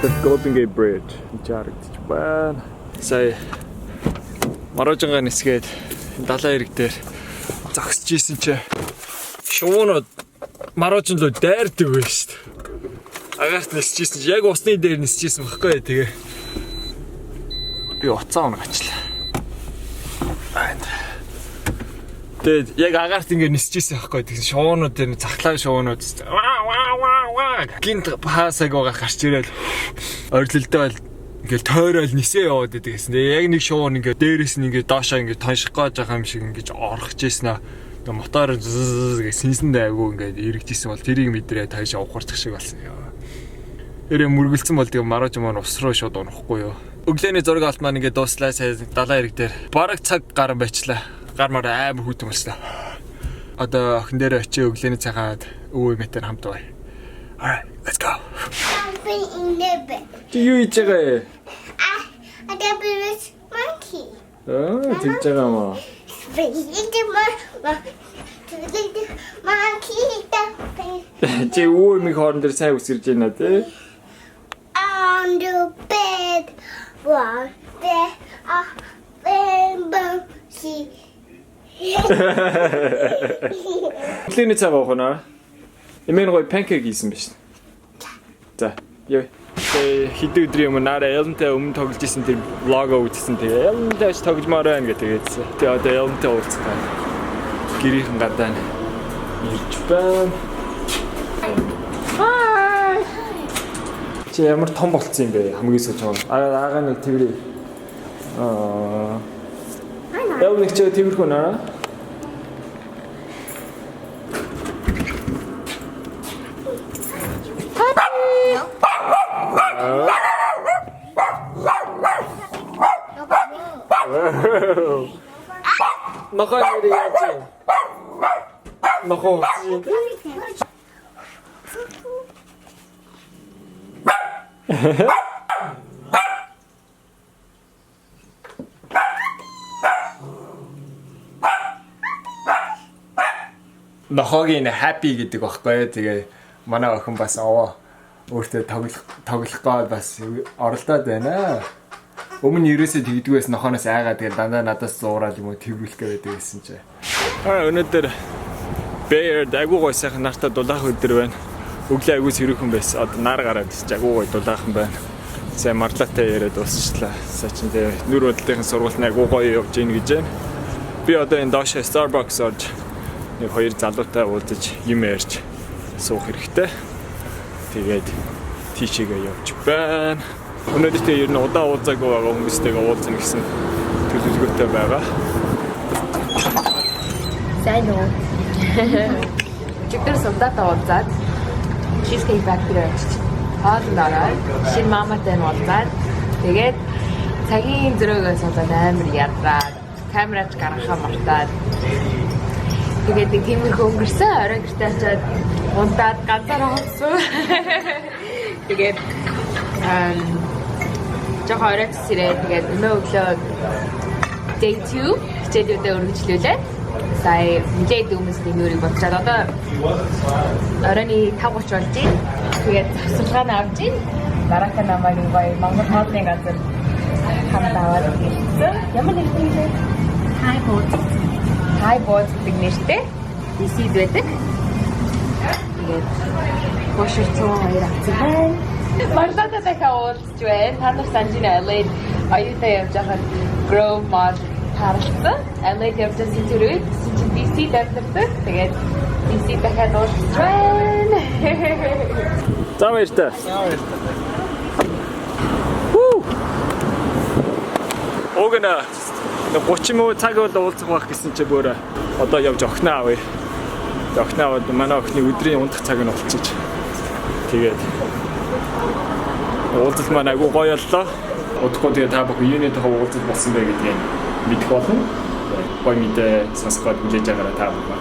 The Golden Gate Bridge. Харагдаж байна. Сая Марожингаа нисгээд далайн ирэг дээр зогсож исэн чи шуунууд Марожин руу дайрдаг байх шүү дээ. Агаарт нисчихсэн чи яг усны дээр нисчихсэн байхгүй тэгээ. Би уцаа унагчлаа. Тэгээд яг агаарт ингээд нисчихсэн байхгүй тэгсэн шуунууд дээр захлаа шуунууд гинт хасаг байгаа гарч ирэл ойрлолтой бол ингээл тойрол нисээ яваад идэг гэсэн. Тэгээ яг нэг шуун ингээд дээрээс нь ингээд доошоо ингээд тонших гэж байгаа юм шиг ингээд орхож ийсэн аа. Тэгээ мотор гэж синсэндээ айгу ингээд эргэжсэн бол тэрийг мэдрээ тааш авахарчих шиг болсон яа. Тэрээ мөргөлцсөн бол тэгээ марож маань ус руу шууд унахгүй юу. Өглөөний зураг алт маань ингээд дууслаа сая далайн ирэг дээр бараг цаг гарan байчлаа. Гар маар амар хүйтэн болсноо. Одоо охин дээр очиж өглөөний цагаад өвөө мэтэр хамт бай. Alright, let's go. I'm in the bed. You eat it. I got this monkey. Oh, тэгж байгаа мó. Monkey. Чи өвөө минь хоорон дээр сайн үсгэрж байна тий? On the bed was there a rainbow sea. Өглөөний цаг авах нь. Эмээн гой панкейк хийсэн биз. За, яа. Хэдэн өдрийн өмнө Nara Ellenтэй өмнө тоглож исэн тэр влогоо үзсэн. Тэгээ Ellenтэй тогломоор байна гэдэг хэлсэн. Тэгээ одоо Ellenтэй уулзсан. Гэрийнхэн гадаа ирж байна. Hi. Чи ямар том болцсон юм бэ? Хамгийн сүүлд аагаа нэг тэрий. Ellen ч тэрхүү Nara. Нахай яач. Нахай. Нохогийн happy гэдэг баггүй. Тэгээ манай охин бас аваа өөртөө тоглох гээд бас оролдоод байна. Өмнө ерөөсөө тэгдгээс нохоноос айгаа тэгээ дандаа надаас зуураад юм уу тэрвүүлэх гэдэг байсан чи. Өнөөдөр Bear дагуу гой сайхан нартай дулаах өдөр байна. Өглөө агуу сэрүүхэн байсан. Одоо нар гараад чи агуу гой дулаахан байна. Сая Marlaтай яриад дуусчлаа. Сая чинь тэгээ нүр бодлогын сургуульд агуу гоё явж гин гэж байна. Би одоо энэ доош Starbucks орж нэг хоёр залуутай уулзаж юм ярьж суух хэрэгтэй. Тэгээд тийшээгээ явж байна. Өнөөдөр тэр ер нь удаа уулзаагүй байгаа хүмүүстэйгээ уулзна гэсэн төлөвлөгөөтэй байгаа. Сайн уу. Чигтэр солдатаа уулзаад Cheesecake Factory очиж хоолндороо шинэ маматай уулзаад тэгээд цагийн зөрөөгөөс болоод амар ядраад камераач гаргахаа мартаад тэгээд нэг тиймэрхүү өнгөрсөн орой гэртээ очиад унтаад ганцаараа хоцсон. Тэгээд жоо оройч сэрээ тэгээд өнөө өглөө day 2 хичээлүүдээ үргэлжлүүлээ. Сая нэлээд хүмүүсийн нүрийг бодчаад одоо оройны 5:30 болж байна. Тэгээд завсаргаан авч ийн. Дараахан намайг гоё Монгол хоолны газар хамт аваад ирсэн. Ямар нэг юм бэ? High boat гэдэг нэртэй. DC-д байдаг. Тэгээд бошир 102 авсан байна. Marlaтай дахиад уулзч байна. Та нар санаж LA аюутай явж байхад Grove Mall харсан. LA явсан зэрэг DC дэвтэрдэг. Тэгээд DC дахиад уулзч байна. За баяртай. Огна 30 минут цаг бол уулзах байх гэсэн чи бүр одоо явж охиноо авъя. Охиноо аваад манай охины өдрийн унтах цаг нь болчихж. Тэгээд уулзалт маань агуу гоё боллоо. Удахгүй тэгээ та бүхэн юуны тухай уулзалт болсон бэ гэдгийг мэдэх болно. Гоё мэдээ сонсгоод хүлээж байгаарай та бүхэн.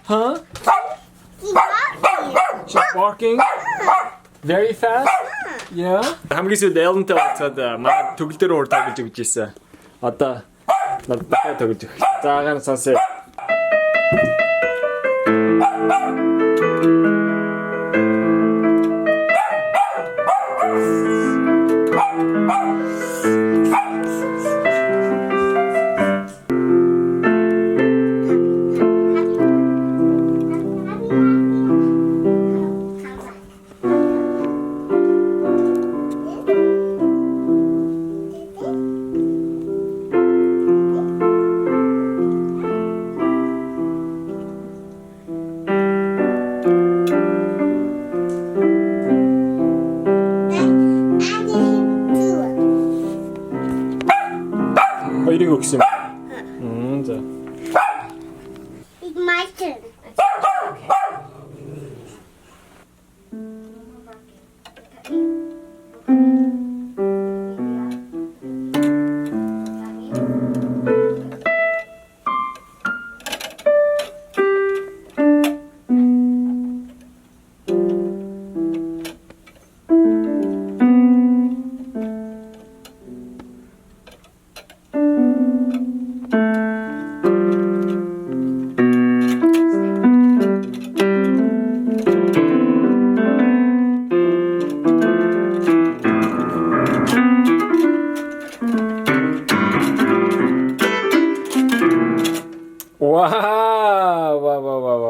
Huh? She's barking very fast. Яа. Хамгийн сүүлд Эллентэй болцоод манай төгөл дээр уур тоглож өгч ирсэн. Одоо надад тоглож өгч. Заагаар сонсъё. 이리고 혹시 자. It's my turn.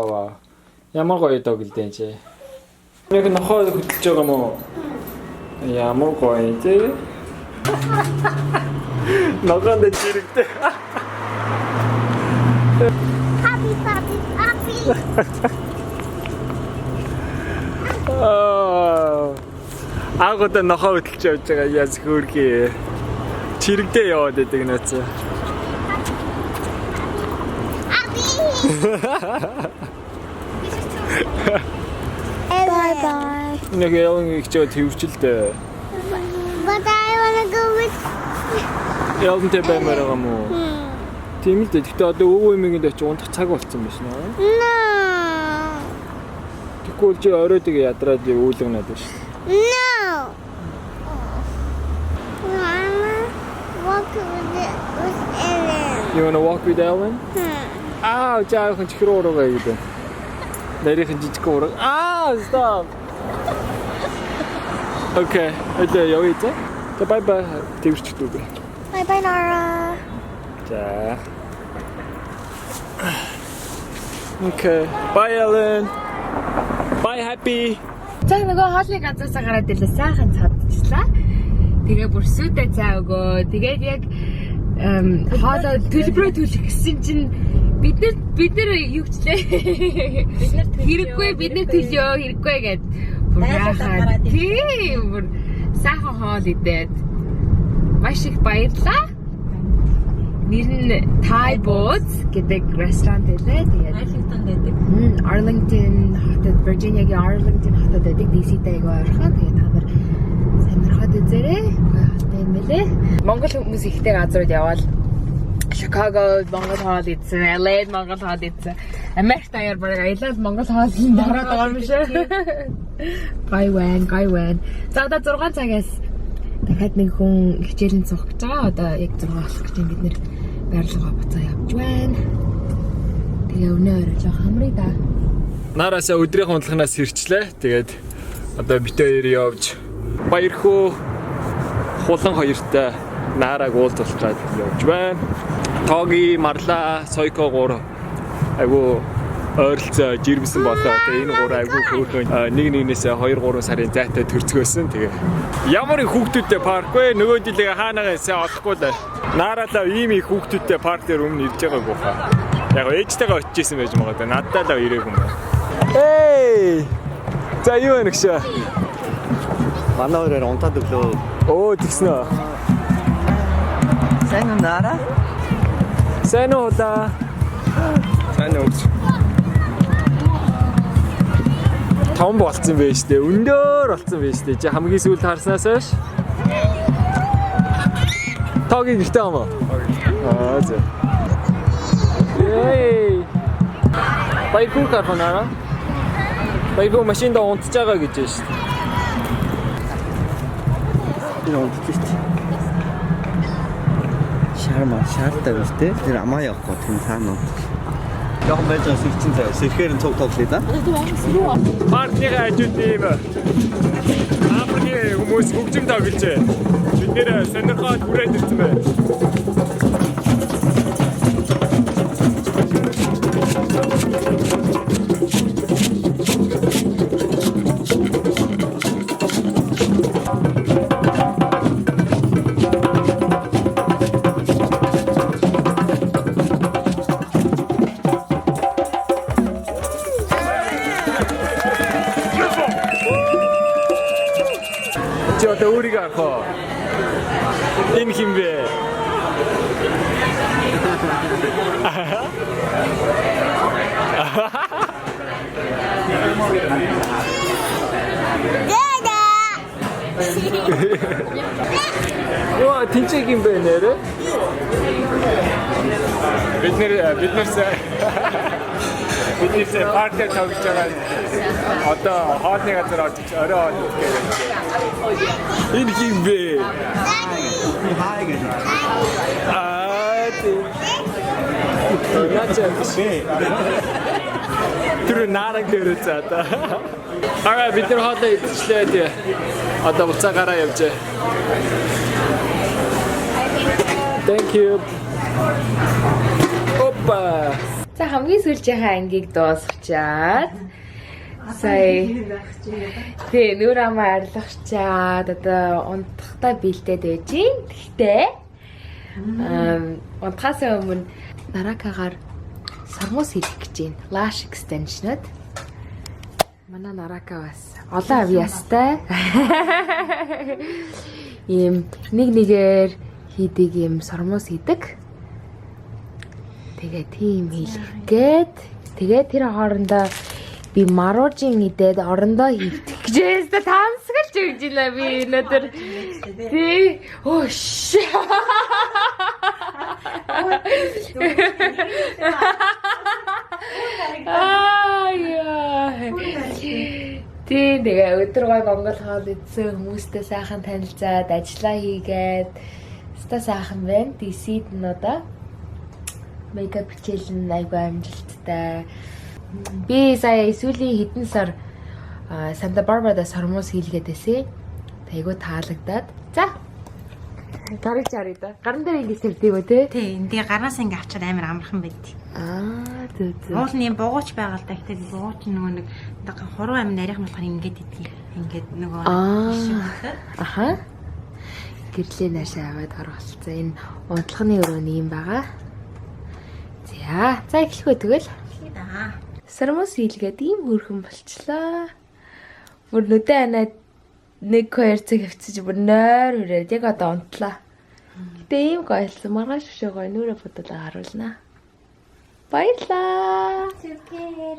와. Ямар гоё тоглолт чи. Яг нохоо хөдөлж байгаа мó. Ямар гоё тий. Ногонд чирэгтэй. Happy. Агууд нохоо хөдөлж явж байгаа яс хөөрхий. Чирэгтэй яваад байдаг наац. Bye. Нэг ялан ихчээ төвчилдэ. But I wanna go with. Ялантай баймаар байгаа мó. Тийм л дээ. Гэтэ одоо өвөө эмээгээд очиж унтах цаг болцсон байна шнэ. No. Тэгвэл чи орой тэгээ ядраад үүлгэнээд байна шүү. No. Mama, walk with Ellen. You wanna walk with Ellen? 자아хан чихруу уруугаа гэдэг. Нарийнхан жижиг ураг. Stop. Okay. Өдөө явъя за. За bye bye. Тэвэрчдэг. Bye bye Nara. За. Okay. Bye Ellen. Bye Happy. За нөгөө хоолны газаасаа гараад ирлээ сайхан цадчихлаа. Тэгээ бүр сүдэ цаа өгөө. Тэгээд яг хоолоо төлбөрөө төлөх гэсэн чинь бид нар юу гчлээ. Хэрэггүй бид нар төлөө хэрэггүй гэд. Тийм бүр сайхан хоол идээд маш их баярлаа. Нэр нь Thai Boots гэдэг ресторан байлаа. Тэгээд Arlington хотод Virginia-гийн Arlington хотод байдаг DC-тэй ойрхон. Тэгээд та нар сайн мөрхөд үзээрэй. Гоё юм байлээ. Монгол хүмүүс ихтэй газрууд явбал Chicago Монгол хоол идсэн, LA Монгол хоол идсэн. Америкт аяар баг аялал Монгол хоолны дараад байгаа юм шиг. Гай вэн. За одоо 6 цагаас дахиад нэг хүн хичээлийн цух гэж байгаа. Одоо яг 6 болох гэж бид нэр байрлалгаа буцаа явж байна. Тэгээ өнөөр жоох хамрыг да. Нараасаа өдрийн хондлогоноос сэрчлээ. Тэгээд одоо бит хоёр явж баярхуу хулан хоёртай Нараг уулзалцаад явж байна. Тоги, Marla, Soiko 3 айгу ойролцоо жирэмсэн болоо. Тэгээ энэ 3 айгу хөөрхөн нэг-нэгнээс 2-3 сарын зайтай төрцгөөсөн. Тэгээ ямар их хүүхдүүдтэй парк вэ? Нөгөө жилийн хаанаас олохгүй л. Наралаа ийм их хүүхдүүдтэй парк дээр өмнө ирж байгаагүй хаа. Яг ээжтэйгээ очиж исэн байж магадгүй. Надад л ирээгүй юм байна. Эй! За юу вэ нэгшээ? Манай хоёроор унтаад өглөө. Оо тэгсэн үү? Сайн уу Nara? Сайн уу да. Сайн уу. Том болцсон байж тээ. Өндөр болцсон байж тээ. Чи хамгийн сүүлд харснаас хойш. Тоги гэртээ юм уу? За. Ей. Баярхуу карфанара. Баярхуу машинд унтж байгаа гэж байна шүү дээ. 이런 어디지? шаартай биш те. Тэр амаа явахгүй тийм цаана. Яг байж сэгчин цай. Сэрхээр нь цуг тоглоё да. Партига ажууд ийм Африкийн хүмүүс хөгжим тоглож байна. Бид нэр сонирхоод хүрээд ирсэн байна. одоо өөрийгөө авах. Энэ хин бэ? Оо, тэнцэг юм бэ нэрэ? Бидний партер тоглож байгаа. Одоо хоолны газар очиж орой хоол идэх. Энэ хин бэ? Хай гэж. Тэр нараг дээр цаата. Араа бид нар хоолоо идчихлээ тий. Одоо буцаа гараа явжээ. Thank you. Опа. За хамгийн сүүлжийнхаа ангийг дуусгачаад сая тий нүр амаа арилгачаад одоо унтахтаа бэлдээд байж гин. Гэхдээ унтахаас өмнө наракагаар сармус хийх гэж байна. Lash extension-д. Манай нарака бас олон авьяастай. Ийм нэгээр хийдэг юм сармус хийдэг. Тэгээ тийм хийлгээд тэгээ тэр хоорондоо би маружин идээд орондоо хийвдэх гэж байна. Тамсгалж өгч байна би өнөөдөр. Тий. Ош. Тий, тэгээ өдөр гой Монгол хоол идсэн хүмүүстэй сайхан танилцаад ажиллаа хийгээд ста сайхан байна. DC-д нь одоо makeup хичээл айгүй амжилттай. Би сая сүүлийн хэдэн сар Санта Барбарада сормос хийлгээд байсан. Айгүй таалагдаад. За. Гарыг чарыг да. Гаран дээр ингэ сэрдэг үү те? Тий, энэ гарнаас ингэ авчаад амар амархан байд. Зү. Уул нь бугууч байгаа л да. Гэхдээ бугууч нөгөө нэг хуруу амин нарийнхан болохоор ингээд идэх. Ингээд нөгөө аха. Гэрлээ наашаа аваад оролцсон. Энэ унтлагын өрөөний юм байгаа. За эхлэхгүй тэгэл. Сармус хийлгээд ийм хөрхөн болчлаа. Бүр нүдэ анаад 1-2 цаг хөвцөж бүр нойр хүрээд яг одоо унтлаа. Гэтэ ийм гойлсон. Маргааш өшөөгөө нүрэ бодолоо харуулнаа. Баярлаа. Супер.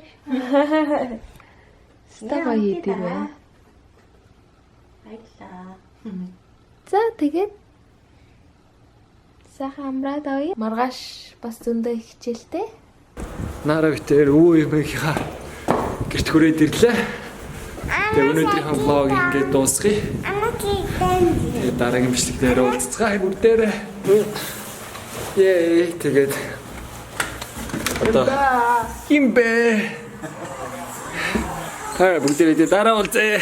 Става хийдэг бай. Баярлаа. За тэгээд сайхан амраад авъя. Маргааш бас зөндөө хичээлтэй. Nara битэр өө юм ихаа гэрт хүрээд ирлээ. Тэгээ өнөөдрийнхөө влог ингээд дуусгая. Тэгээ дараагийн бичлэгээр уулзцгаая бүгдээрээ. Яа, тэгээд одоо имбэ. Бүгдээрээ дараа уулзъя.